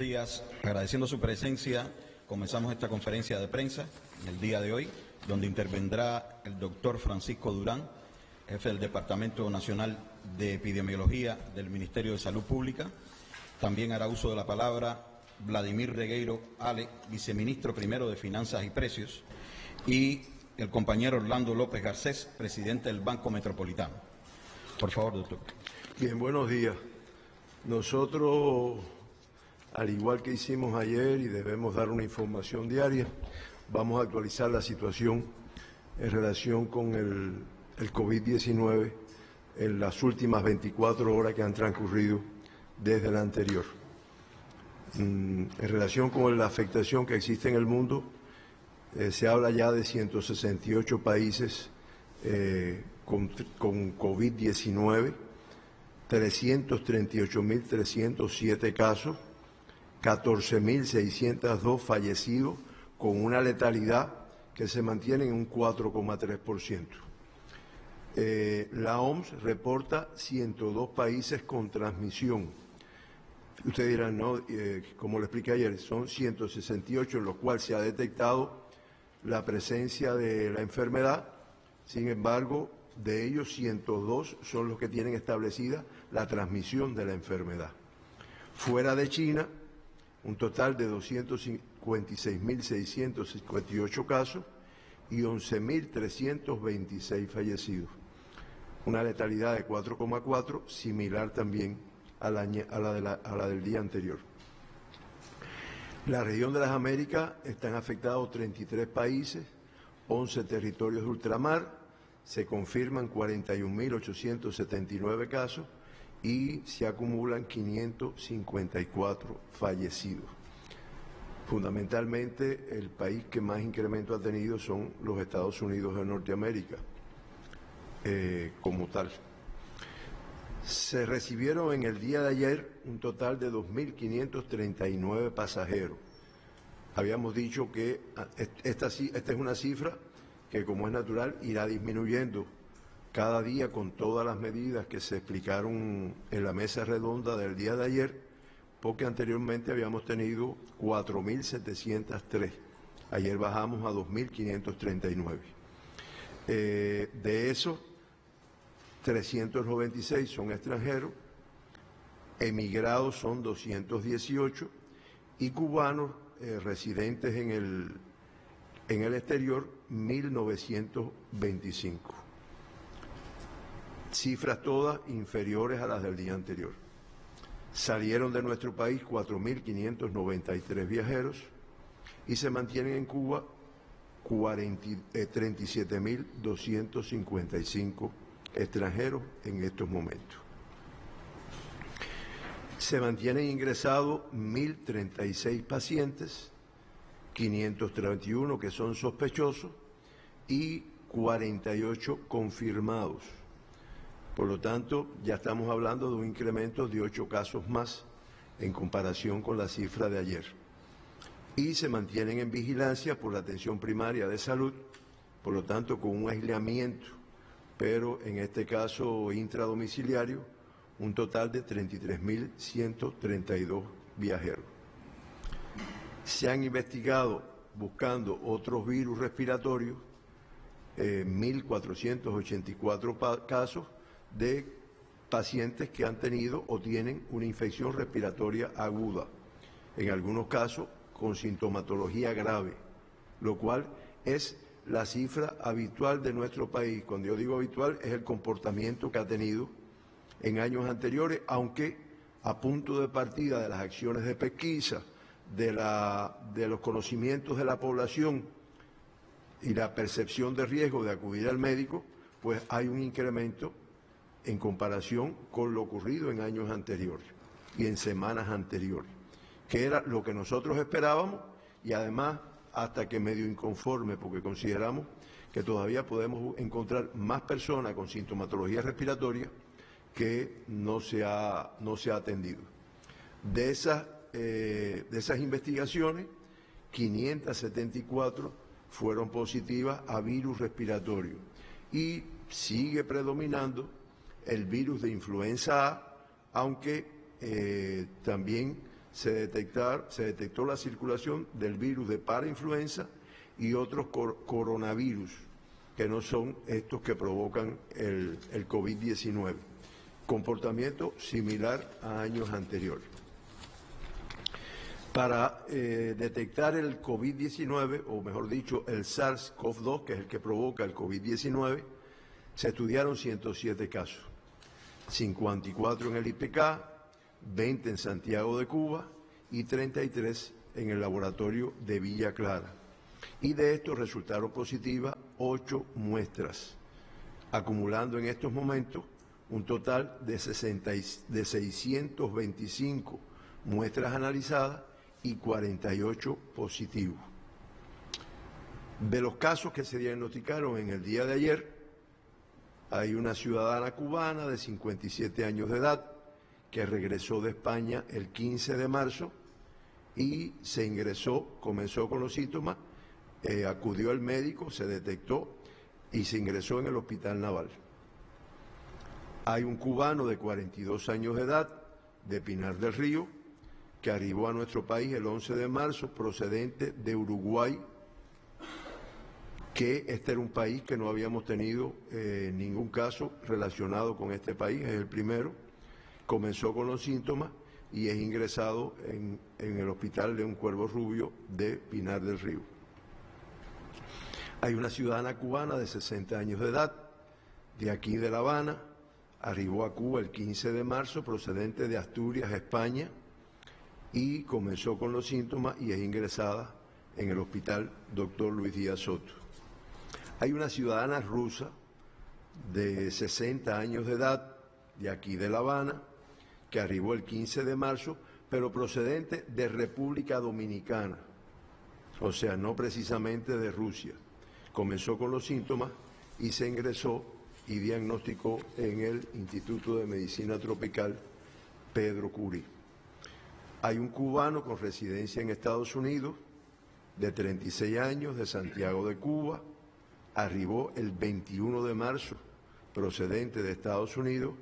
Días, agradeciendo su presencia, comenzamos esta conferencia de prensa en el día de hoy, donde intervendrá el doctor Francisco Durán, jefe del Departamento Nacional de Epidemiología del Ministerio de Salud Pública. También hará uso de la palabra Vladimir Regueiro Ale, viceministro primero de Finanzas y Precios, y el compañero Orlando López Garcés, presidente del Banco Metropolitano. Por favor, doctor. Bien, buenos días. Nosotros, al igual que hicimos ayer y debemos dar una información diaria, vamos a actualizar la situación en relación con el COVID-19 en las últimas 24 horas que han transcurrido desde la anterior. En relación con la afectación que existe en el mundo, se habla ya de 168 países con COVID-19, 338.307 casos, 14.602 fallecidos, con una letalidad que se mantiene en un 4,3%. La OMS reporta 102 países con transmisión. Ustedes dirán, no, como lo expliqué ayer, son 168 en los cuales se ha detectado la presencia de la enfermedad. Sin embargo, de ellos 102 son los que tienen establecida la transmisión de la enfermedad. Fuera de China, un total de 256.658 casos y 11.326 fallecidos. Una letalidad de 4,4, similar también a la del día anterior. La región de las Américas están afectados 33 países, 11 territorios de ultramar, se confirman 41.879 casos y se acumulan 554 fallecidos. Fundamentalmente, el país que más incremento ha tenido son los Estados Unidos de Norteamérica, como tal. Se recibieron en el día de ayer un total de 2.539 pasajeros. Habíamos dicho que esta es una cifra que, como es natural, irá disminuyendo cada día con todas las medidas que se explicaron en la mesa redonda del día de ayer, porque anteriormente habíamos tenido 4.703. Ayer bajamos a 2.539. De eso, 396 son extranjeros, emigrados son 218 y cubanos residentes en el exterior 1.925. Cifras todas inferiores a las del día anterior. Salieron de nuestro país 4.593 viajeros y se mantienen en Cuba 37.255 extranjeros en estos momentos. Se mantienen ingresados 1.036 pacientes, 531 que son sospechosos y 48 confirmados. Por lo tanto, ya estamos hablando de un incremento de 8 casos más en comparación con la cifra de ayer. Y se mantienen en vigilancia por la atención primaria de salud, por lo tanto con un aislamiento, pero en este caso intradomiciliario, un total de 33.132 viajeros. Se han investigado buscando otros virus respiratorios, 1.484 casos de pacientes que han tenido o tienen una infección respiratoria aguda, en algunos casos con sintomatología grave, lo cual es la cifra habitual de nuestro país. Cuando yo digo habitual, es el comportamiento que ha tenido en años anteriores, aunque a punto de partida de las acciones de pesquisa, de los conocimientos de la población y la percepción de riesgo de acudir al médico, pues hay un incremento en comparación con lo ocurrido en años anteriores y en semanas anteriores, que era lo que nosotros esperábamos y además hasta que medio inconforme, porque consideramos que todavía podemos encontrar más personas con sintomatología respiratoria que no se ha atendido. De esas investigaciones, 574 fueron positivas a virus respiratorio y sigue predominando el virus de influenza A, aunque también se detectó la circulación del virus de parainfluenza y otros coronavirus, que no son estos que provocan el COVID-19. Comportamiento similar a años anteriores. Para detectar el COVID-19, o mejor dicho, el SARS-CoV-2, que es el que provoca el COVID-19, se estudiaron 107 casos, 54 en el IPK, 20 en Santiago de Cuba y 33 en el laboratorio de Villa Clara. Y de estos resultaron positivas 8 muestras, acumulando en estos momentos un total de 625 muestras analizadas y 48 positivos. De los casos que se diagnosticaron en el día de ayer, hay una ciudadana cubana de 57 años de edad que regresó de España el 15 de marzo y comenzó con los síntomas, acudió al médico, se detectó y se ingresó en el Hospital Naval. Hay un cubano de 42 años de edad, de Pinar del Río, que arribó a nuestro país el 11 de marzo, procedente de Uruguay, que este era un país que no habíamos tenido ningún caso relacionado con este país, es el primero. Comenzó con los síntomas y es ingresado en el Hospital León Cuervo Rubio de Pinar del Río. Hay una ciudadana cubana de 60 años de edad, de aquí de La Habana, arribó a Cuba el 15 de marzo, procedente de Asturias, España, y comenzó con los síntomas y es ingresada en el Hospital Dr. Luis Díaz Soto. Hay una ciudadana rusa de 60 años de edad, de aquí de La Habana, que arribó el 15 de marzo, pero procedente de República Dominicana, o sea, no precisamente de Rusia. Comenzó con los síntomas y se ingresó y diagnosticó en el Instituto de Medicina Tropical Pedro Curí. Hay un cubano con residencia en Estados Unidos, de 36 años, de Santiago de Cuba, arribó el 21 de marzo, procedente de Estados Unidos,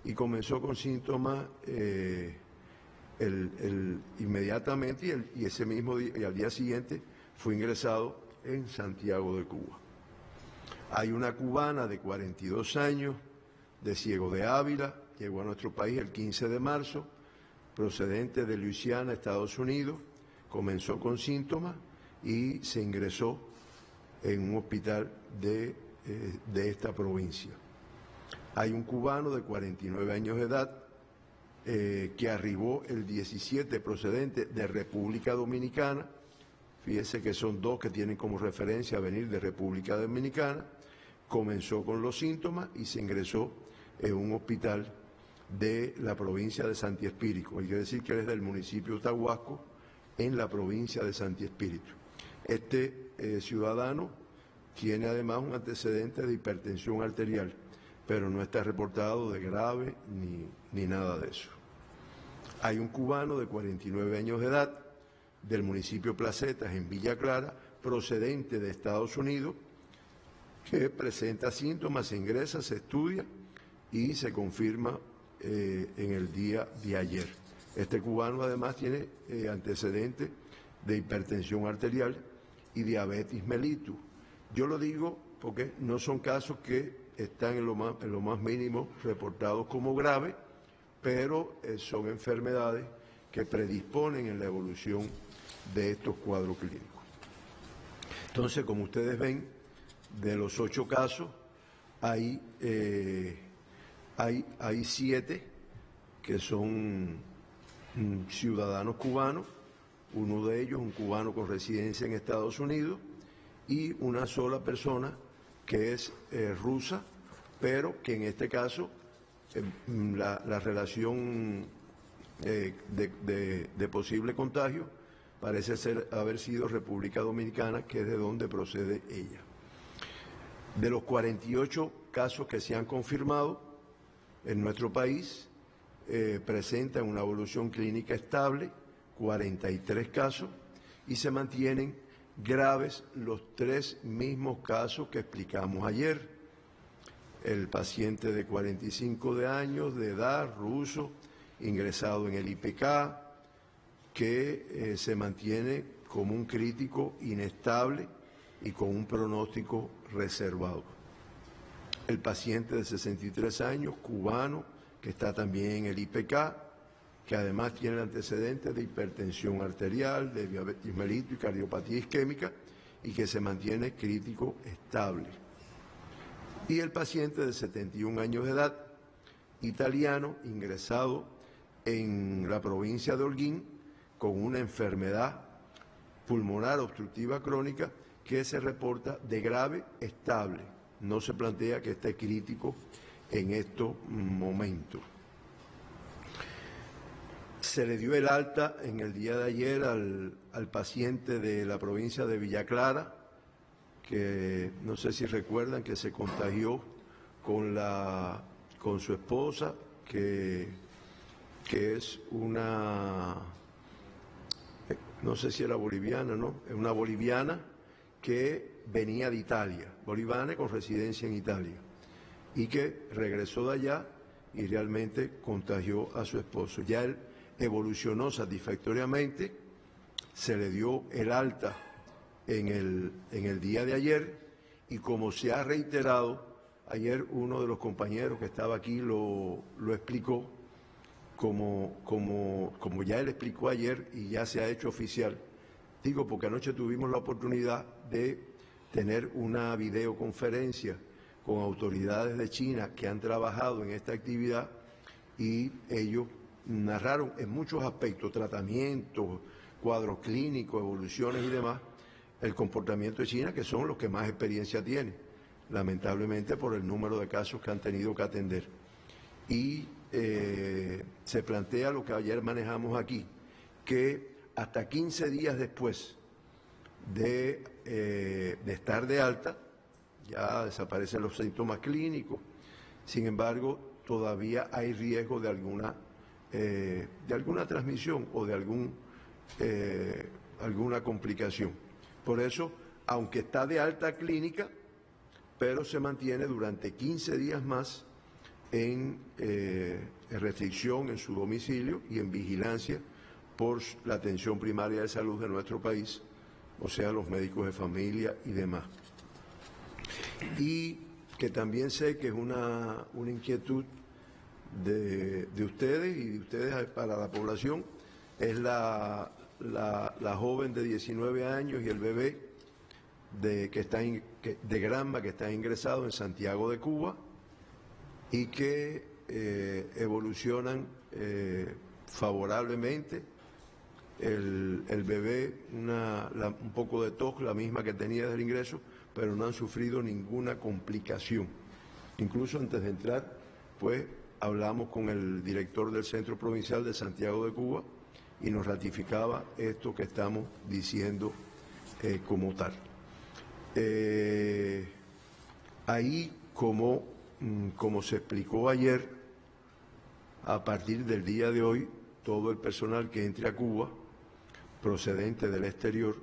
y comenzó con síntomas inmediatamente y ese mismo día, y al día siguiente fue ingresado en Santiago de Cuba. Hay una cubana de 42 años, de Ciego de Ávila, llegó a nuestro país el 15 de marzo, procedente de Luisiana, Estados Unidos, comenzó con síntomas y se ingresó en un hospital de esta provincia. Hay un cubano de 49 años de edad que arribó el 17, procedente de República Dominicana. Fíjese que son dos que tienen como referencia venir de República Dominicana. Comenzó con los síntomas y se ingresó en un hospital de la provincia de Santi Espíritu. Hay que decir que él es del municipio de Tahuasco, en la provincia de Santi Espíritu. Este ciudadano tiene además un antecedente de hipertensión arterial, pero no está reportado de grave ni nada de eso. Hay un cubano de 49 años de edad, del municipio Placetas, en Villa Clara, procedente de Estados Unidos, que presenta síntomas, se ingresa, se estudia y se confirma en el día de ayer. Este cubano además tiene antecedentes de hipertensión arterial y diabetes mellitus. Yo lo digo porque no son casos que están en lo más mínimo reportados como graves, pero son enfermedades que predisponen en la evolución de estos cuadros clínicos. Entonces, como ustedes ven, de los 8 casos, hay 7 que son ciudadanos cubanos, uno de ellos un cubano con residencia en Estados Unidos y una sola persona que es rusa, pero que en este caso la relación de posible contagio parece haber sido República Dominicana, que es de donde procede ella. De los 48 casos que se han confirmado en nuestro país, presentan una evolución clínica estable, 43 casos, y se mantienen graves los 3 mismos casos que explicamos ayer. El paciente de 45 años de edad, ruso, ingresado en el IPK, que se mantiene como un crítico inestable y con un pronóstico reservado. El paciente de 63 años, cubano, que está también en el IPK, que además tiene antecedentes de hipertensión arterial, de diabetes mellitus y cardiopatía isquémica, y que se mantiene crítico estable. Y el paciente de 71 años de edad, italiano, ingresado en la provincia de Holguín, con una enfermedad pulmonar obstructiva crónica que se reporta de grave estable. No se plantea que esté crítico en estos momentos. Se le dio el alta en el día de ayer al paciente de la provincia de Villa Clara, que no sé si recuerdan que se contagió con su esposa, que es una, no sé si era boliviana, ¿no? Es una boliviana que venía de Italia, boliviana con residencia en Italia, y que regresó de allá y realmente contagió a su esposo. Ya él evolucionó satisfactoriamente, se le dio el alta en el día de ayer, y como se ha reiterado, ayer uno de los compañeros que estaba aquí lo explicó, como ya él explicó ayer y ya se ha hecho oficial. Digo, porque anoche tuvimos la oportunidad de tener una videoconferencia con autoridades de China que han trabajado en esta actividad, y ellos narraron en muchos aspectos, tratamientos, cuadros clínicos, evoluciones y demás, el comportamiento de China, que son los que más experiencia tienen, lamentablemente por el número de casos que han tenido que atender. Y se plantea lo que ayer manejamos aquí, que hasta 15 días después de estar de alta, ya desaparecen los síntomas clínicos. Sin embargo, todavía hay riesgo de alguna transmisión o de alguna complicación. Por eso, aunque está de alta clínica, pero se mantiene durante 15 días más en restricción en su domicilio y en vigilancia por la atención primaria de salud de nuestro país, o sea, los médicos de familia y demás. Y que también sé que es una inquietud de ustedes y de ustedes para la población, es la joven de 19 años y el bebé de Granma, que está ingresado en Santiago de Cuba, y que evolucionan favorablemente. El bebé, un poco de tos, la misma que tenía desde el ingreso, pero no han sufrido ninguna complicación. Incluso antes de entrar, pues hablamos con el director del Centro Provincial de Santiago de Cuba y nos ratificaba esto que estamos diciendo como tal. Ahí, como se explicó ayer, a partir del día de hoy, todo el personal que entre a Cuba, procedente del exterior,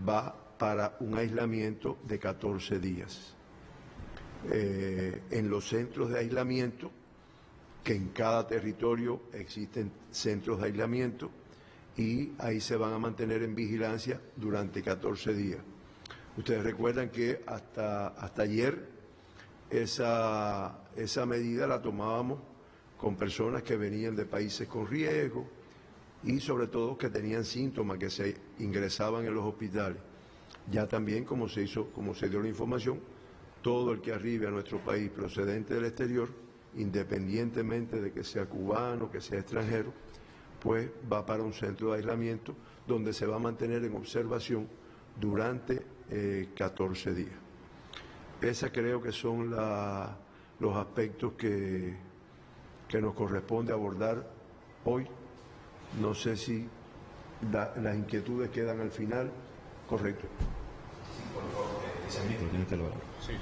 va para un aislamiento de 14 días. En los centros de aislamiento, que en cada territorio existen centros de aislamiento, y ahí se van a mantener en vigilancia durante 14 días. Ustedes recuerdan que hasta ayer esa medida la tomábamos con personas que venían de países con riesgo y sobre todo que tenían síntomas, que se ingresaban en los hospitales. Ya también, como se dio la información, todo el que arribe a nuestro país procedente del exterior, independientemente de que sea cubano, que sea extranjero, pues va para un centro de aislamiento donde se va a mantener en observación durante 14 días. Esos creo que son los aspectos que nos corresponde abordar hoy. No sé si las inquietudes quedan al final. Correcto. Sí.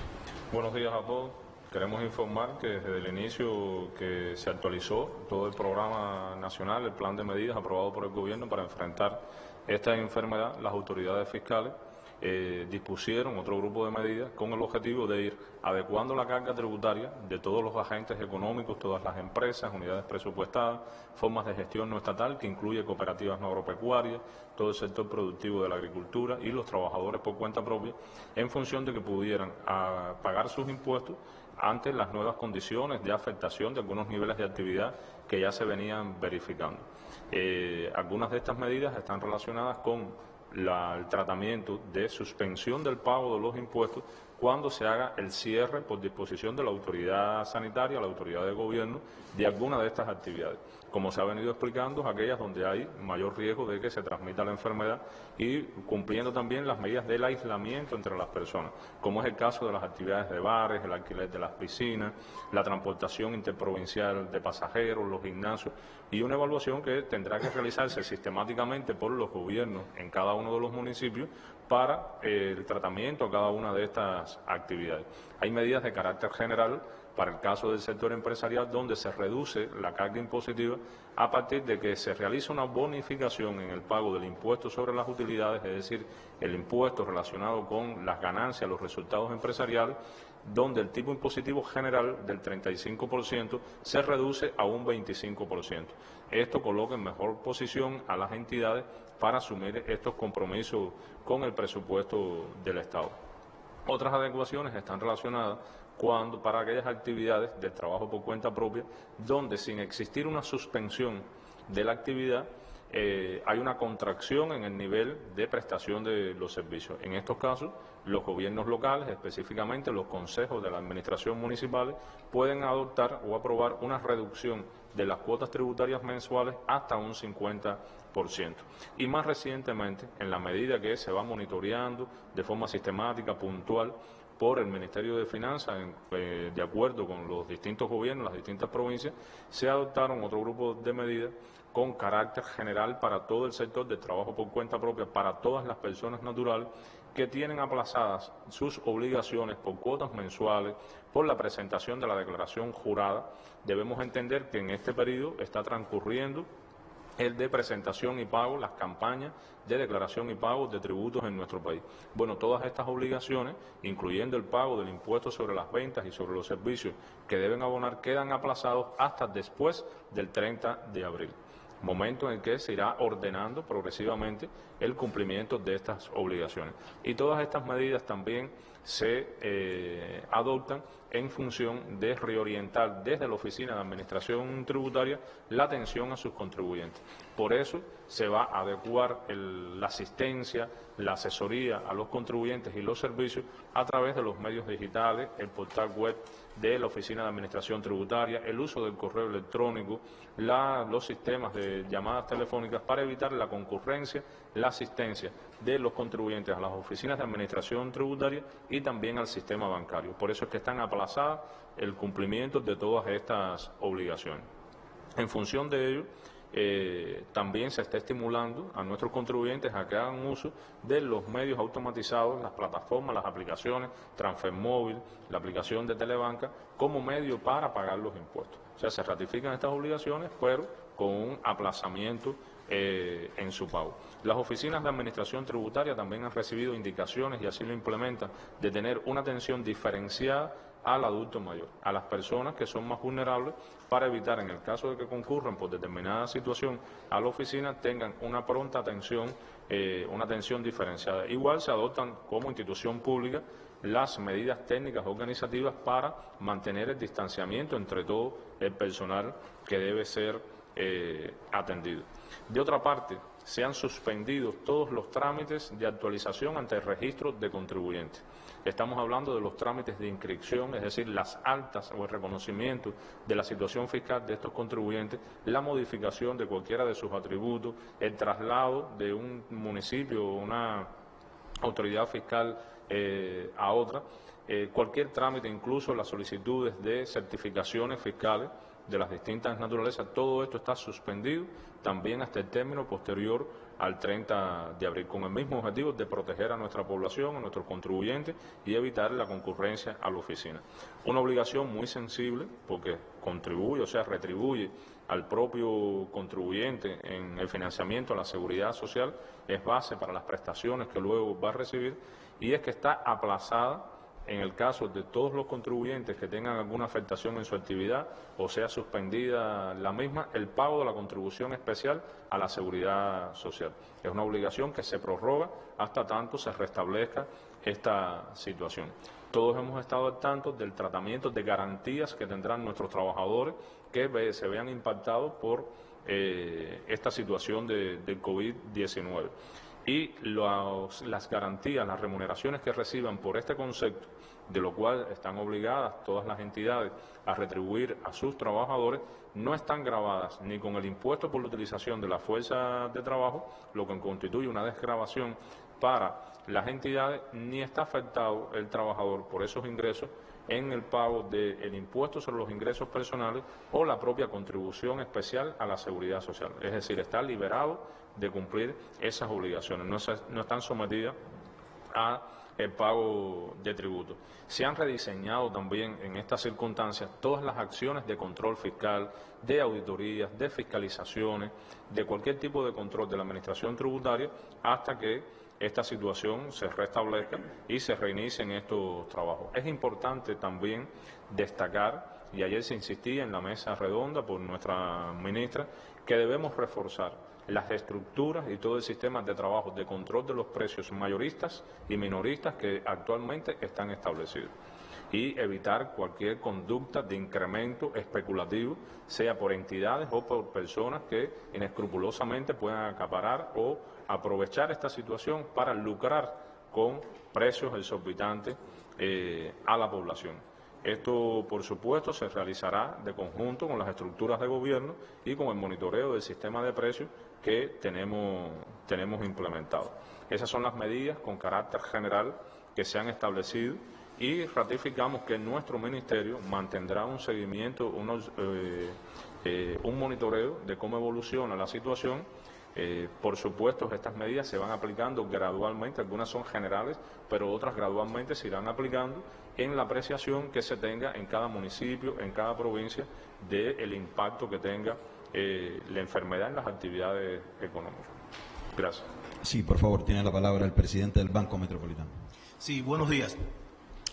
Buenos días a todos. Queremos informar que desde el inicio que se actualizó todo el programa nacional, el plan de medidas aprobado por el gobierno para enfrentar esta enfermedad, las autoridades fiscales dispusieron otro grupo de medidas con el objetivo de ir adecuando la carga tributaria de todos los agentes económicos, todas las empresas, unidades presupuestadas, formas de gestión no estatal, que incluye cooperativas no agropecuarias, todo el sector productivo de la agricultura y los trabajadores por cuenta propia, en función de que pudieran pagar sus impuestos ante las nuevas condiciones de afectación de algunos niveles de actividad que ya se venían verificando. Algunas de estas medidas están relacionadas con el tratamiento de suspensión del pago de los impuestos cuando se haga el cierre por disposición de la autoridad sanitaria, la autoridad de gobierno, de alguna de estas actividades. Como se ha venido explicando, aquellas donde hay mayor riesgo de que se transmita la enfermedad y cumpliendo también las medidas del aislamiento entre las personas, como es el caso de las actividades de bares, el alquiler de las piscinas, la transportación interprovincial de pasajeros, los gimnasios, y una evaluación que tendrá que realizarse sistemáticamente por los gobiernos en cada uno de los municipios para el tratamiento a cada una de estas actividades. Hay medidas de carácter general para el caso del sector empresarial, donde se reduce la carga impositiva a partir de que se realiza una bonificación en el pago del impuesto sobre las utilidades, es decir, el impuesto relacionado con las ganancias, los resultados empresariales, donde el tipo impositivo general del 35% se reduce a un 25%. Esto coloca en mejor posición a las entidades para asumir estos compromisos con el presupuesto del Estado. Otras adecuaciones están relacionadas para aquellas actividades de trabajo por cuenta propia, donde sin existir una suspensión de la actividad, hay una contracción en el nivel de prestación de los servicios. En estos casos, los gobiernos locales, específicamente los consejos de la administración municipales, pueden adoptar o aprobar una reducción de las cuotas tributarias mensuales hasta un 50%. Y más recientemente, en la medida que se va monitoreando de forma sistemática, puntual, por el Ministerio de Finanzas, de acuerdo con los distintos gobiernos, las distintas provincias, se adoptaron otro grupo de medidas con carácter general para todo el sector de trabajo por cuenta propia, para todas las personas naturales que tienen aplazadas sus obligaciones por cuotas mensuales, por la presentación de la declaración jurada. Debemos entender que en este periodo está transcurriendo el de presentación y pago, las campañas de declaración y pago de tributos en nuestro país. Bueno, todas estas obligaciones, incluyendo el pago del impuesto sobre las ventas y sobre los servicios que deben abonar, quedan aplazados hasta después del 30 de abril, momento en el que se irá ordenando progresivamente el cumplimiento de estas obligaciones. Y todas estas medidas también se adoptan en función de reorientar desde la Oficina de Administración Tributaria la atención a sus contribuyentes. Por eso se va a adecuar la asistencia, la asesoría a los contribuyentes y los servicios a través de los medios digitales, el portal web de la Oficina de Administración Tributaria, el uso del correo electrónico, los sistemas de llamadas telefónicas para evitar la concurrencia, la asistencia de los contribuyentes a las oficinas de Administración Tributaria y también al sistema bancario. Por eso es que están aplazadas el cumplimiento de todas estas obligaciones. En función de ello, también se está estimulando a nuestros contribuyentes a que hagan uso de los medios automatizados, las plataformas, las aplicaciones, Transfer Móvil, la aplicación de Telebanca, como medio para pagar los impuestos. O sea, se ratifican estas obligaciones, pero con un aplazamiento en su pago. Las oficinas de administración tributaria también han recibido indicaciones, y así lo implementan, de tener una atención diferenciada al adulto mayor, a las personas que son más vulnerables, para evitar, en el caso de que concurran por determinada situación a la oficina, tengan una pronta atención, una atención diferenciada. Igual se adoptan como institución pública las medidas técnicas organizativas para mantener el distanciamiento entre todo el personal que debe ser atendido. De otra parte, se han suspendido todos los trámites de actualización ante el registro de contribuyentes. Estamos hablando de los trámites de inscripción, es decir, las altas o el reconocimiento de la situación fiscal de estos contribuyentes, la modificación de cualquiera de sus atributos, el traslado de un municipio o una autoridad fiscal a otra, cualquier trámite, incluso las solicitudes de certificaciones fiscales de las distintas naturalezas, todo esto está suspendido también hasta el término posterior al 30 de abril, con el mismo objetivo de proteger a nuestra población, a nuestros contribuyentes y evitar la concurrencia a la oficina. Una obligación muy sensible porque contribuye, o sea, retribuye al propio contribuyente en el financiamiento a la seguridad social, es base para las prestaciones que luego va a recibir, y es que está aplazada en el caso de todos los contribuyentes que tengan alguna afectación en su actividad o sea suspendida la misma, el pago de la contribución especial a la seguridad social. Es una obligación que se prorroga hasta tanto se restablezca esta situación. Todos hemos estado al tanto del tratamiento de garantías que tendrán nuestros trabajadores que se vean impactados por esta situación del COVID-19. Y las garantías, las remuneraciones que reciban por este concepto, de lo cual están obligadas todas las entidades a retribuir a sus trabajadores, no están gravadas ni con el impuesto por la utilización de la fuerza de trabajo, lo que constituye una desgravación para las entidades, ni está afectado el trabajador por esos ingresos en el pago del impuesto sobre los ingresos personales o la propia contribución especial a la seguridad social. Es decir, está liberado de cumplir esas obligaciones, no están sometidas a el pago de tributos. Se han rediseñado también en estas circunstancias todas las acciones de control fiscal, de auditorías, de fiscalizaciones, de cualquier tipo de control de la administración tributaria hasta que esta situación se restablezca y se reinicien estos trabajos. Es importante también destacar, y ayer se insistía en la mesa redonda por nuestra ministra, que debemos reforzar las estructuras y todo el sistema de trabajo de control de los precios mayoristas y minoristas que actualmente están establecidos y evitar cualquier conducta de incremento especulativo, sea por entidades o por personas que inescrupulosamente puedan acaparar o aprovechar esta situación para lucrar con precios exorbitantes a la población. Esto, por supuesto, se realizará de conjunto con las estructuras de gobierno y con el monitoreo del sistema de precios que tenemos implementado. Esas son las medidas con carácter general que se han establecido y ratificamos que nuestro ministerio mantendrá un seguimiento, un monitoreo de cómo evoluciona la situación. Por supuesto, estas medidas se van aplicando gradualmente, algunas son generales, pero otras gradualmente se irán aplicando en la apreciación que se tenga en cada municipio, en cada provincia, del impacto que tenga la enfermedad en las actividades económicas. Gracias. Sí, por favor, tiene la palabra el presidente del Banco Metropolitano. Sí, buenos días.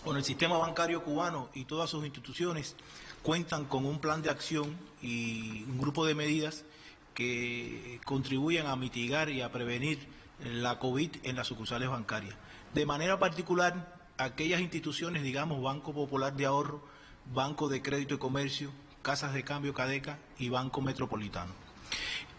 Bueno, el sistema bancario cubano y todas sus instituciones cuentan con un plan de acción y un grupo de medidas que contribuyen a mitigar y a prevenir la COVID en las sucursales bancarias. De manera particular, aquellas instituciones, digamos, Banco Popular de Ahorro, Banco de Crédito y Comercio, Casas de Cambio Cadeca y Banco Metropolitano.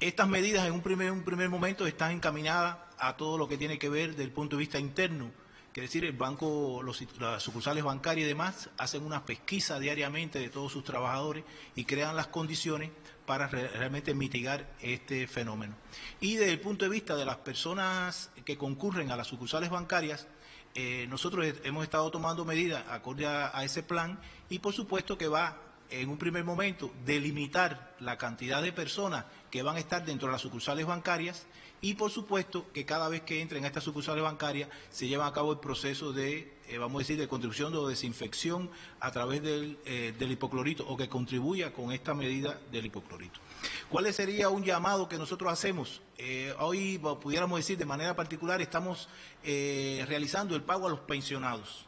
Estas medidas en un primer momento están encaminadas a todo lo que tiene que ver desde el punto de vista interno. Es decir, el banco, las sucursales bancarias y demás hacen una pesquisa diariamente de todos sus trabajadores y crean las condiciones para realmente mitigar este fenómeno. Y desde el punto de vista de las personas que concurren a las sucursales bancarias, nosotros hemos estado tomando medidas acorde a ese plan y por supuesto que va en un primer momento delimitar la cantidad de personas que van a estar dentro de las sucursales bancarias y por supuesto que cada vez que entren a estas sucursales bancarias se lleva a cabo el proceso de, vamos a decir, de contribución o desinfección a través del hipoclorito o que contribuya con esta medida del hipoclorito. ¿Cuál sería un llamado que nosotros hacemos? Hoy pudiéramos decir de manera particular estamos realizando el pago a los pensionados.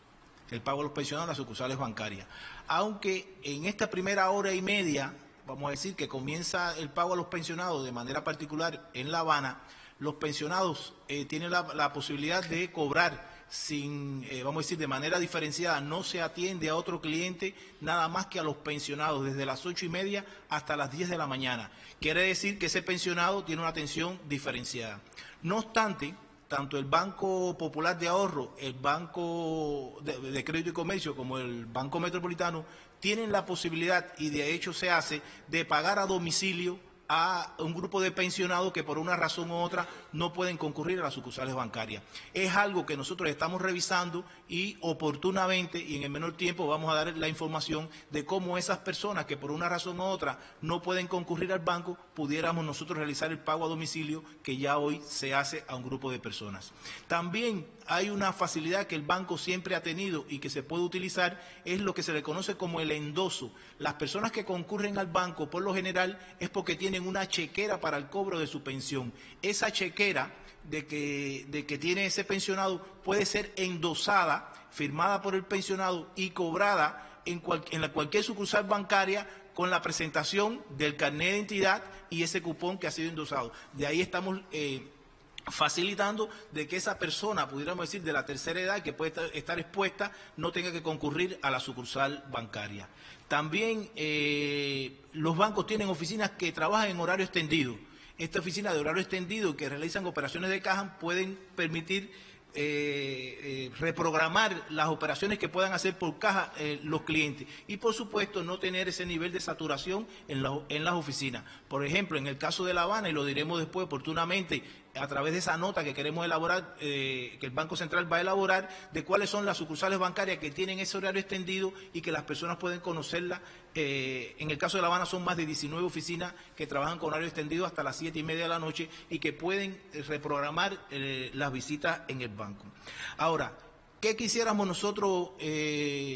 El pago a los pensionados en las sucursales bancarias. Aunque en esta primera hora y media, vamos a decir que comienza el pago a los pensionados de manera particular en La Habana, los pensionados tienen la posibilidad de cobrar sin, vamos a decir, de manera diferenciada, no se atiende a otro cliente nada más que a los pensionados desde las 8:30 hasta las 10 de la mañana. Quiere decir que ese pensionado tiene una atención diferenciada. No obstante, tanto el Banco Popular de Ahorro, el Banco de Crédito y Comercio como el Banco Metropolitano tienen la posibilidad, y de hecho se hace, de pagar a domicilio a un grupo de pensionados que por una razón u otra no pueden concurrir a las sucursales bancarias. Es algo que nosotros estamos revisando y oportunamente y en el menor tiempo vamos a dar la información de cómo esas personas que por una razón u otra no pueden concurrir al banco, pudiéramos nosotros realizar el pago a domicilio que ya hoy se hace a un grupo de personas. También hay una facilidad que el banco siempre ha tenido y que se puede utilizar, es lo que se le conoce como el endoso. Las personas que concurren al banco, por lo general, es porque tienen una chequera para el cobro de su pensión. Esa chequera de que tiene ese pensionado puede ser endosada, firmada por el pensionado y cobrada en cualquier sucursal bancaria con la presentación del carnet de identidad y ese cupón que ha sido endosado. De ahí estamos facilitando de que esa persona, pudiéramos decir, de la tercera edad que puede estar expuesta, no tenga que concurrir a la sucursal bancaria. También los bancos tienen oficinas que trabajan en horario extendido. Esta oficina de horario extendido que realizan operaciones de caja pueden permitir reprogramar las operaciones que puedan hacer por caja los clientes y por supuesto no tener ese nivel de saturación en las oficinas. Por ejemplo, en el caso de La Habana, y lo diremos después oportunamente a través de esa nota que queremos elaborar, que el Banco Central va a elaborar, de cuáles son las sucursales bancarias que tienen ese horario extendido y que las personas pueden conocerla. En el caso de La Habana son más de 19 oficinas que trabajan con horario extendido hasta las 7:30 de la noche y que pueden reprogramar las visitas en el banco. Ahora, ¿qué quisiéramos nosotros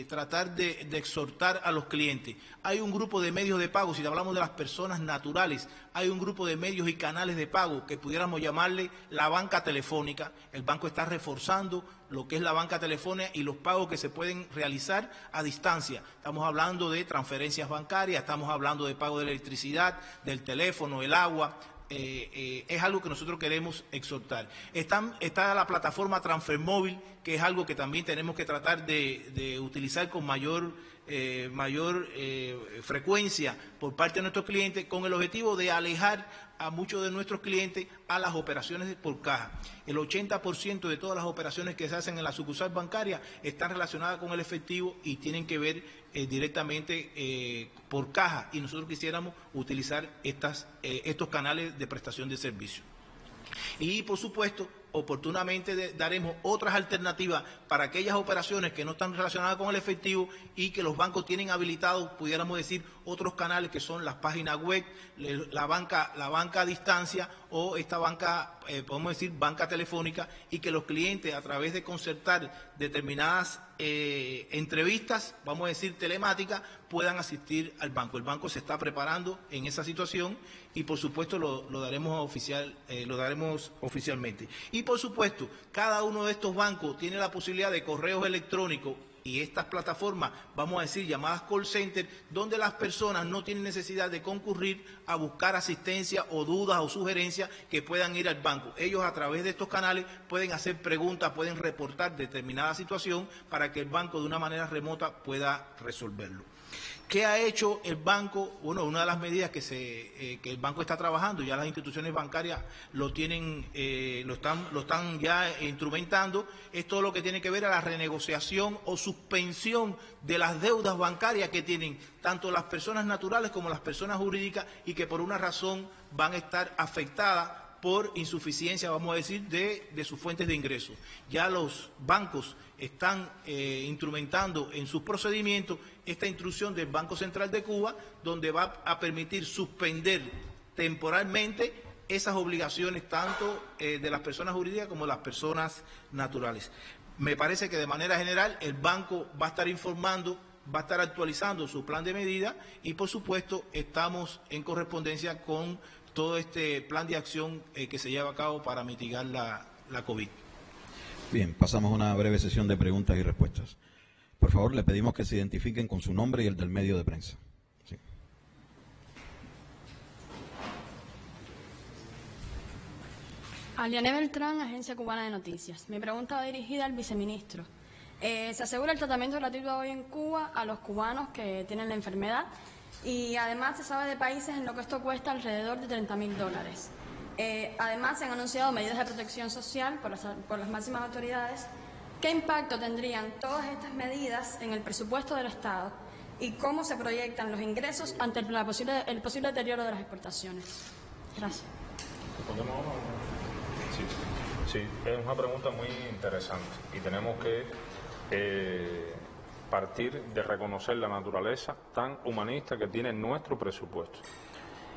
tratar de exhortar a los clientes? Hay un grupo de medios de pago, si hablamos de las personas naturales, hay un grupo de medios y canales de pago que pudiéramos llamarle la banca telefónica. El banco está reforzando lo que es la banca telefónica y los pagos que se pueden realizar a distancia. Estamos hablando de transferencias bancarias, estamos hablando de pago de electricidad, del teléfono, el agua. Es algo que nosotros queremos exhortar. Está la plataforma Transfer Móvil, que es algo que también tenemos que tratar de utilizar con mayor frecuencia por parte de nuestros clientes, con el objetivo de alejar a muchos de nuestros clientes a las operaciones por caja. El 80% de todas las operaciones que se hacen en la sucursal bancaria están relacionadas con el efectivo y tienen que ver directamente por caja, y nosotros quisiéramos utilizar estos canales de prestación de servicio. Y por supuesto, oportunamente daremos otras alternativas para aquellas operaciones que no están relacionadas con el efectivo y que los bancos tienen habilitados, pudiéramos decir, otros canales que son las páginas web, la banca a distancia o esta banca, podemos decir, banca telefónica, y que los clientes, a través de concertar determinadas entrevistas, vamos a decir telemáticas, puedan asistir al banco. El banco se está preparando en esa situación y por supuesto lo daremos oficialmente. Y por supuesto, cada uno de estos bancos tiene la posibilidad de correos electrónicos y estas plataformas, vamos a decir, llamadas call center, donde las personas no tienen necesidad de concurrir a buscar asistencia o dudas o sugerencias que puedan ir al banco. Ellos, a través de estos canales, pueden hacer preguntas, pueden reportar determinada situación para que el banco de una manera remota pueda resolverlo. ¿Qué ha hecho el banco? Bueno, una de las medidas que el banco está trabajando, ya las instituciones bancarias lo están ya instrumentando, es todo lo que tiene que ver a la renegociación o suspensión de las deudas bancarias que tienen tanto las personas naturales como las personas jurídicas y que por una razón van a estar afectadas por insuficiencia, vamos a decir, de sus fuentes de ingresos. Ya los bancos están instrumentando en sus procedimientos esta instrucción del Banco Central de Cuba, donde va a permitir suspender temporalmente esas obligaciones tanto de las personas jurídicas como de las personas naturales. Me parece que de manera general el banco va a estar informando, va a estar actualizando su plan de medida y por supuesto estamos en correspondencia con todo este plan de acción que se lleva a cabo para mitigar la COVID. Bien, pasamos a una breve sesión de preguntas y respuestas. Por favor, le pedimos que se identifiquen con su nombre y el del medio de prensa. Sí. Aliane Beltrán, Agencia Cubana de Noticias. Mi pregunta va dirigida al viceministro. Se asegura el tratamiento gratuito hoy en Cuba a los cubanos que tienen la enfermedad y además se sabe de países en los que esto cuesta alrededor de $30.000. Además, se han anunciado medidas de protección social por las máximas autoridades. ¿Qué impacto tendrían todas estas medidas en el presupuesto del Estado y cómo se proyectan los ingresos ante el posible deterioro de las exportaciones. Gracias. ¿Respondemos ahora? Sí, es una pregunta muy interesante y tenemos que partir de reconocer la naturaleza tan humanista que tiene nuestro presupuesto.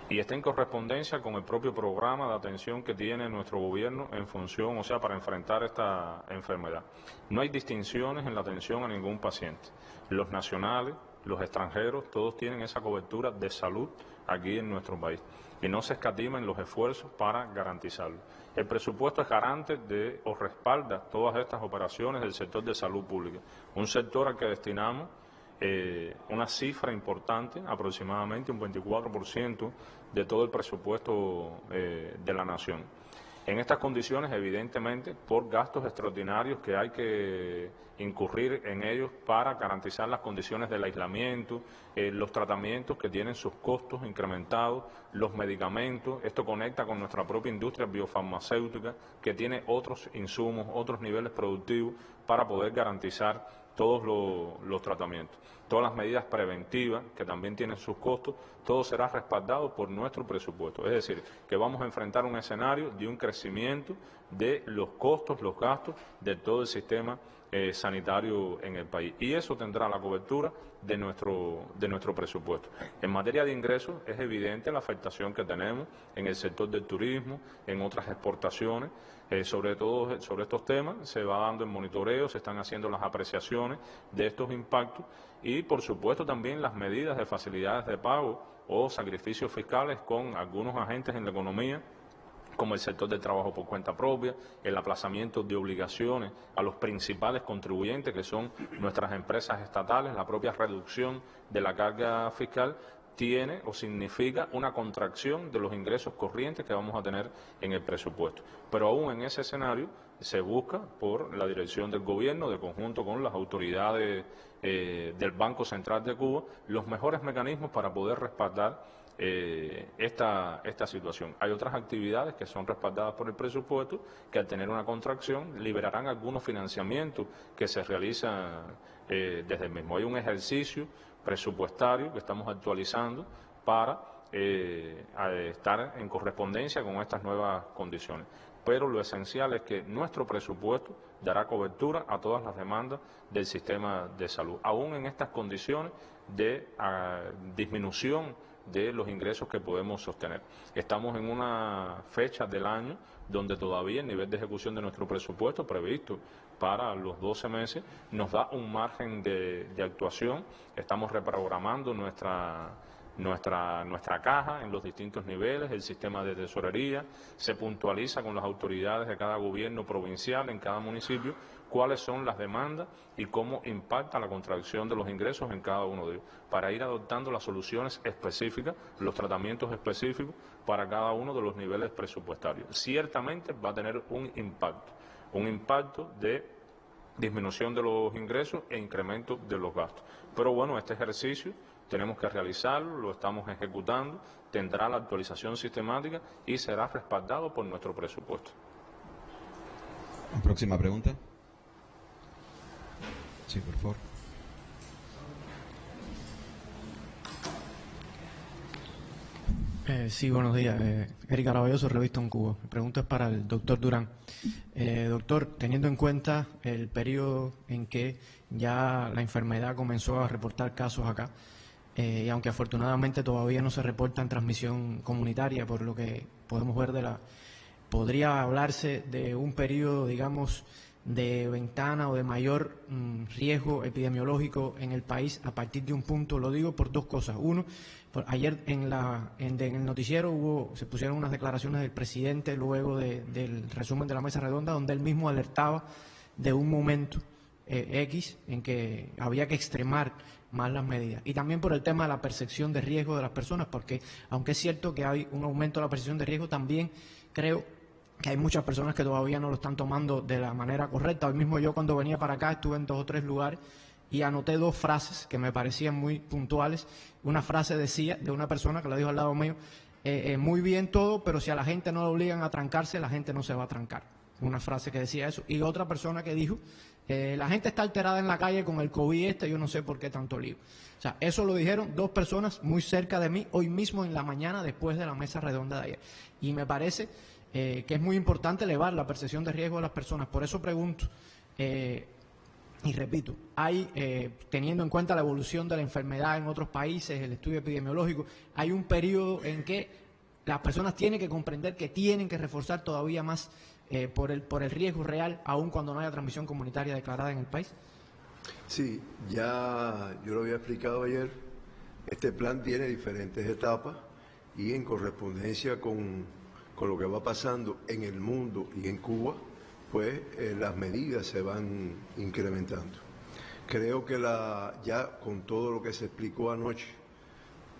Y está en correspondencia con el propio programa de atención que tiene nuestro gobierno en función, o sea, para enfrentar esta enfermedad. No hay distinciones en la atención a ningún paciente. Los nacionales, los extranjeros, todos tienen esa cobertura de salud aquí en nuestro país. Y no se escatiman los esfuerzos para garantizarlo. El presupuesto es garante de o respalda todas estas operaciones del sector de salud pública. Un sector al que destinamos una cifra importante, aproximadamente un 24% de todo el presupuesto de la nación. En estas condiciones, evidentemente, por gastos extraordinarios que hay que incurrir en ellos para garantizar las condiciones del aislamiento, los tratamientos que tienen sus costos incrementados, los medicamentos. Esto conecta con nuestra propia industria biofarmacéutica, que tiene otros insumos, otros niveles productivos para poder garantizar todos los tratamientos. Todas las medidas preventivas, que también tienen sus costos, todo será respaldado por nuestro presupuesto. Es decir, que vamos a enfrentar un escenario de un crecimiento de los costos, los gastos de todo el sistema sanitario en el país. Y eso tendrá la cobertura de nuestro presupuesto. En materia de ingresos, es evidente la afectación que tenemos en el sector del turismo, en otras exportaciones. Sobre todo sobre estos temas se va dando el monitoreo, se están haciendo las apreciaciones de estos impactos y, por supuesto, también las medidas de facilidades de pago o sacrificios fiscales con algunos agentes en la economía, como el sector del trabajo por cuenta propia, el aplazamiento de obligaciones a los principales contribuyentes, que son nuestras empresas estatales, la propia reducción de la carga fiscal, tiene o significa una contracción de los ingresos corrientes que vamos a tener en el presupuesto. Pero aún en ese escenario se busca por la dirección del gobierno, de conjunto con las autoridades del Banco Central de Cuba, los mejores mecanismos para poder respaldar esta situación. Hay otras actividades que son respaldadas por el presupuesto que, al tener una contracción, liberarán algunos financiamientos que se realizan desde el mismo. Hay un ejercicio presupuestario que estamos actualizando para estar en correspondencia con estas nuevas condiciones. Pero lo esencial es que nuestro presupuesto dará cobertura a todas las demandas del sistema de salud, aún en estas condiciones de disminución de los ingresos que podemos sostener. Estamos en una fecha del año donde todavía el nivel de ejecución de nuestro presupuesto previsto para los 12 meses nos da un margen de actuación. Estamos reprogramando nuestra caja en los distintos niveles, el sistema de tesorería, se puntualiza con las autoridades de cada gobierno provincial en cada municipio cuáles son las demandas y cómo impacta la contracción de los ingresos en cada uno de ellos, para ir adoptando las soluciones específicas, los tratamientos específicos para cada uno de los niveles presupuestarios. Ciertamente va a tener un impacto de disminución de los ingresos e incremento de los gastos. Pero bueno, este ejercicio tenemos que realizarlo, lo estamos ejecutando, tendrá la actualización sistemática y será respaldado por nuestro presupuesto. Próxima pregunta. Sí, por favor. Sí, buenos días. Eric Araballoso, Revista en Cuba. Mi pregunta es para el doctor Durán. Doctor, teniendo en cuenta el periodo en que ya la enfermedad comenzó a reportar casos acá, y aunque afortunadamente todavía no se reporta en transmisión comunitaria, por lo que podemos ver podría hablarse de un periodo, digamos, de ventana o de mayor riesgo epidemiológico en el país a partir de un punto. Lo digo por dos cosas. Uno, ayer en el noticiero se pusieron unas declaraciones del presidente luego del resumen de la mesa redonda, donde él mismo alertaba de un momento X en que había que extremar más las medidas. Y también por el tema de la percepción de riesgo de las personas, porque aunque es cierto que hay un aumento de la percepción de riesgo, también creo que hay muchas personas que todavía no lo están tomando de la manera correcta. Hoy mismo yo, cuando venía para acá, estuve en 2 o 3 lugares y anoté 2 frases que me parecían muy puntuales. Una frase decía, de una persona que la dijo al lado mío, muy bien todo, pero si a la gente no la obligan a trancarse, la gente no se va a trancar. una frase que decía eso, y otra persona que dijo, la gente está alterada en la calle con el COVID yo no sé por qué tanto lío. O sea, eso lo dijeron dos personas muy cerca de mí hoy mismo en la mañana después de la mesa redonda de ayer. Y me parece que es muy importante elevar la percepción de riesgo de las personas. Por eso pregunto, y repito, teniendo en cuenta la evolución de la enfermedad en otros países, el estudio epidemiológico, hay un periodo en que las personas tienen que comprender que tienen que reforzar todavía más por el riesgo real, aun cuando no haya transmisión comunitaria declarada en el país. Sí, ya yo lo había explicado ayer, este plan tiene diferentes etapas y en correspondencia con lo que va pasando en el mundo y en Cuba, pues las medidas se van incrementando. Creo que ya con todo lo que se explicó anoche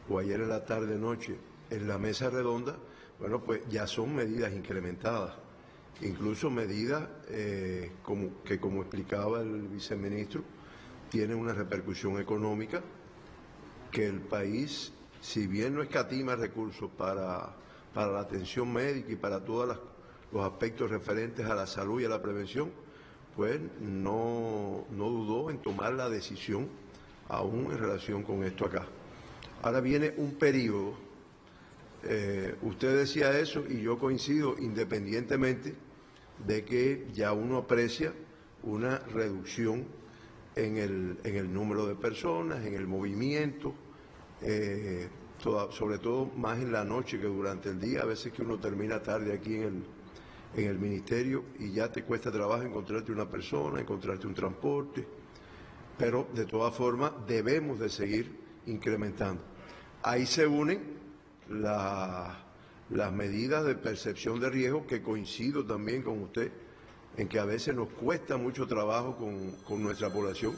o ayer en la tarde-noche en la mesa redonda, bueno, pues ya son medidas incrementadas, incluso medidas como explicaba el viceministro, tienen una repercusión económica que el país, si bien no escatima recursos para la atención médica y para todos los aspectos referentes a la salud y a la prevención, pues no dudó en tomar la decisión aún en relación con esto acá. Ahora viene un periodo, usted decía eso y yo coincido, independientemente de que ya uno aprecia una reducción en el número de personas, en el movimiento, sobre todo más en la noche que durante el día, a veces que uno termina tarde aquí en el ministerio y ya te cuesta trabajo encontrarte una persona, encontrarte un transporte, pero de todas formas debemos de seguir incrementando. Ahí se unen las medidas de percepción de riesgo, que coincido también con usted, en que a veces nos cuesta mucho trabajo con nuestra población.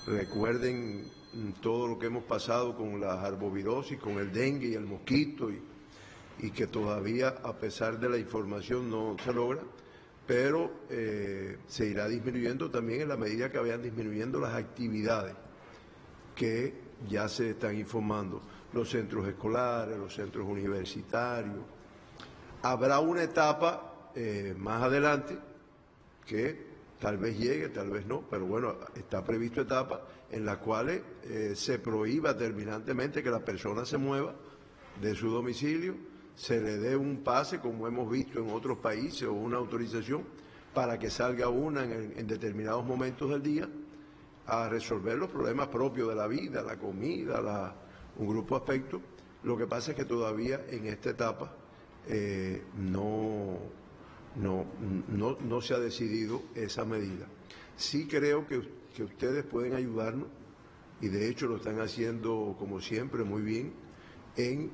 Recuerden todo lo que hemos pasado con la arbovirosis, con el dengue y el mosquito, y que todavía, a pesar de la información, no se logra, pero se irá disminuyendo también en la medida que vayan disminuyendo las actividades que ya se están informando, los centros escolares, los centros universitarios. Habrá una etapa más adelante que tal vez llegue, tal vez no, pero bueno, está previsto etapas en las cuales se prohíba terminantemente que la persona se mueva de su domicilio, se le dé un pase, como hemos visto en otros países, o una autorización para que salga una en determinados momentos del día a resolver los problemas propios de la vida, la comida, un grupo de aspectos. Lo que pasa es que todavía en esta etapa no se ha decidido esa medida. Sí creo que ustedes pueden ayudarnos, y de hecho lo están haciendo como siempre muy bien, en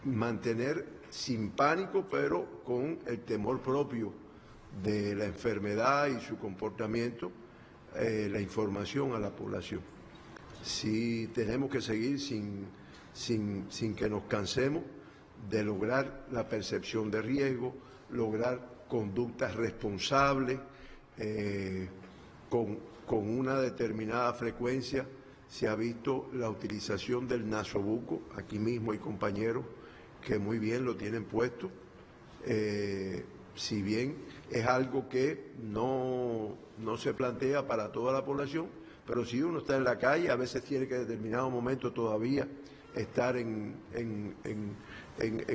mantener sin pánico, pero con el temor propio de la enfermedad y su comportamiento, la información a la población. Sí tenemos que seguir sin que nos cansemos de lograr la percepción de riesgo, lograr conductas responsables, con una determinada frecuencia. Se ha visto la utilización del nasobuco, aquí mismo hay compañeros que muy bien lo tienen puesto, si bien es algo que no se plantea para toda la población, pero si uno está en la calle, a veces tiene que en determinado momento todavía estar en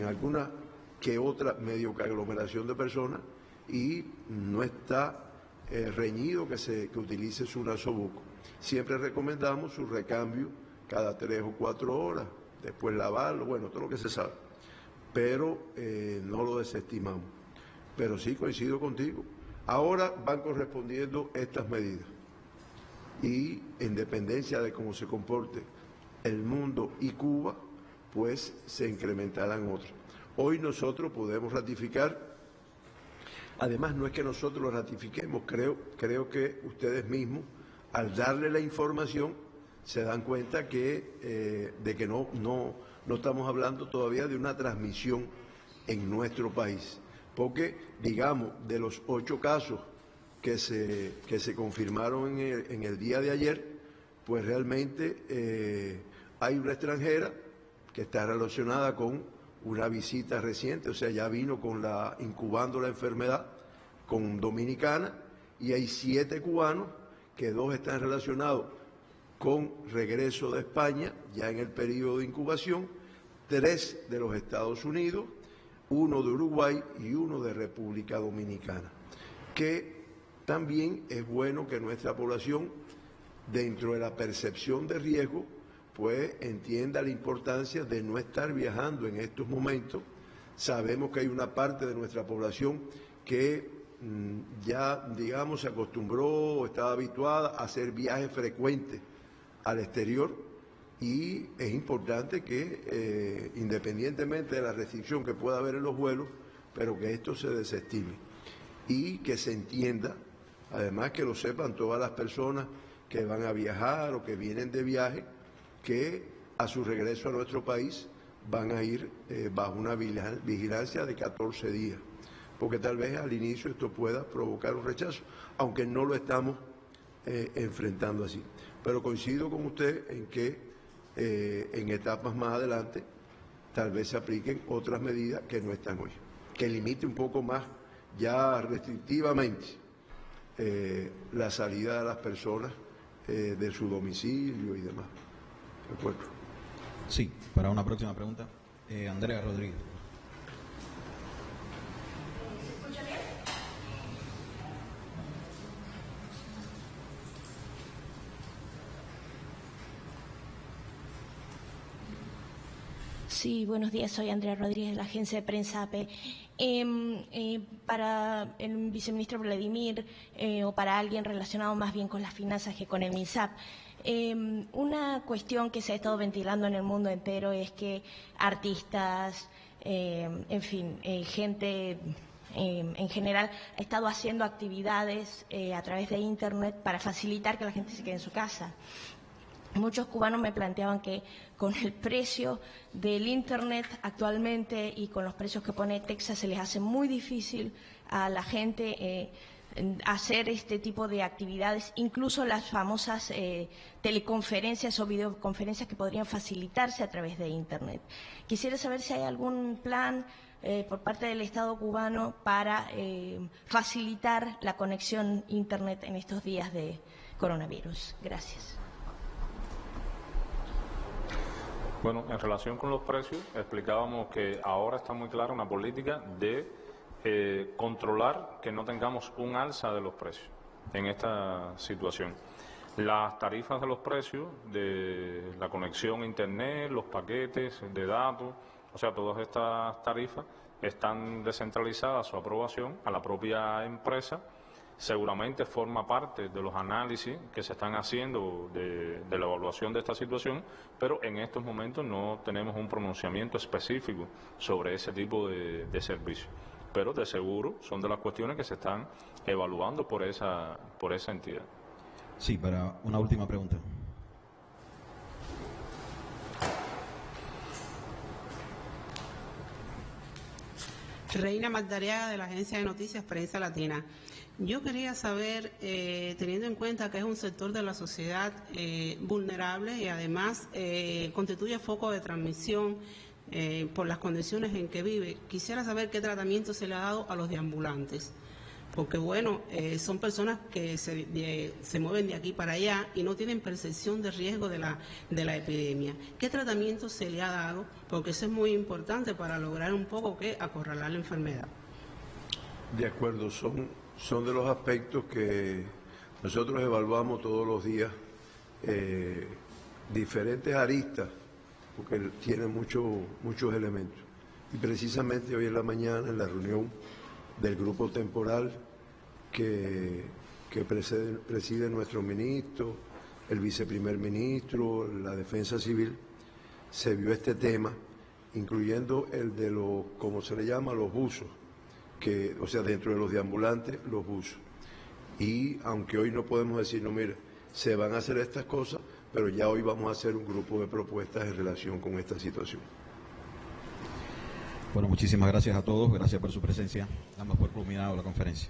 alguna que otra medio que aglomeración de personas, y no está reñido que utilice su nasobuco. Siempre recomendamos su recambio cada 3 o 4 horas, después lavarlo, bueno, todo lo que se sabe, pero no lo desestimamos. Pero sí coincido contigo. Ahora van correspondiendo estas medidas y en dependencia de cómo se comporte el mundo y Cuba, pues se incrementarán otras. Hoy nosotros podemos ratificar, además no es que nosotros lo ratifiquemos, creo que ustedes mismos, al darle la información, se dan cuenta de que no estamos hablando todavía de una transmisión en nuestro país, porque digamos, de los 8 casos que se confirmaron en el día de ayer, pues realmente hay una extranjera que está relacionada con una visita reciente, o sea, ya vino incubando la enfermedad con Dominicana, y hay 7 cubanos, que 2 están relacionados con regreso de España, ya en el periodo de incubación, 3 de los Estados Unidos, 1 de Uruguay y 1 de República Dominicana. Que también es bueno que nuestra población, dentro de la percepción de riesgo, pues entienda la importancia de no estar viajando en estos momentos. Sabemos que hay una parte de nuestra población que ya, digamos, se acostumbró o estaba habituada a hacer viajes frecuentes al exterior, y es importante que, independientemente de la restricción que pueda haber en los vuelos, pero que esto se desestime y que se entienda, además que lo sepan todas las personas que van a viajar o que vienen de viaje, que a su regreso a nuestro país van a ir bajo una vigilancia de 14 días, porque tal vez al inicio esto pueda provocar un rechazo, aunque no lo estamos enfrentando así. Pero coincido con usted en que en etapas más adelante tal vez se apliquen otras medidas que no están hoy, que limite un poco más ya restrictivamente la salida de las personas de su domicilio y demás. ¿De acuerdo? Sí, para una próxima pregunta, Andrea Rodríguez. Sí, buenos días, soy Andrea Rodríguez de la agencia de prensa AP. Para el viceministro Vladimir o para alguien relacionado más bien con las finanzas que con el MINSAP, una cuestión que se ha estado ventilando en el mundo entero es que artistas, en fin, gente en general ha estado haciendo actividades a través de Internet para facilitar que la gente se quede en su casa. Muchos cubanos me planteaban que con el precio del Internet actualmente y con los precios que pone Texas se les hace muy difícil a la gente hacer este tipo de actividades, incluso las famosas teleconferencias o videoconferencias que podrían facilitarse a través de Internet. Quisiera saber si hay algún plan por parte del Estado cubano para facilitar la conexión Internet en estos días de coronavirus. Gracias. Bueno, en relación con los precios, explicábamos que ahora está muy clara una política de controlar que no tengamos un alza de los precios en esta situación. Las tarifas de los precios de la conexión a Internet, los paquetes de datos, o sea, todas estas tarifas están descentralizadas su aprobación a la propia empresa. Seguramente forma parte de los análisis que se están haciendo de la evaluación de esta situación, pero en estos momentos no tenemos un pronunciamiento específico sobre ese tipo de servicios. Pero de seguro son de las cuestiones que se están evaluando por esa entidad. Sí, para una última pregunta. Reina Magdalena, de la agencia de noticias Prensa Latina. Yo quería saber, teniendo en cuenta que es un sector de la sociedad vulnerable y además constituye foco de transmisión por las condiciones en que vive, quisiera saber qué tratamiento se le ha dado a los deambulantes. Porque, bueno, son personas que se mueven de aquí para allá y no tienen percepción de riesgo de la epidemia. ¿Qué tratamiento se le ha dado? Porque eso es muy importante para lograr un poco acorralar la enfermedad. De acuerdo, son de los aspectos que nosotros evaluamos todos los días, diferentes aristas, porque tiene muchos elementos. Y precisamente hoy en la mañana, en la reunión del grupo temporal que preside nuestro ministro, el viceprimer ministro, la defensa civil, se vio este tema, incluyendo el de los, como se le llama, los buzos, o sea, dentro de los deambulantes, los buzos. Y aunque hoy no podemos decir, no, mira, se van a hacer estas cosas, pero ya hoy vamos a hacer un grupo de propuestas en relación con esta situación. Bueno, muchísimas gracias a todos, gracias por su presencia. Damos por culminado la conferencia.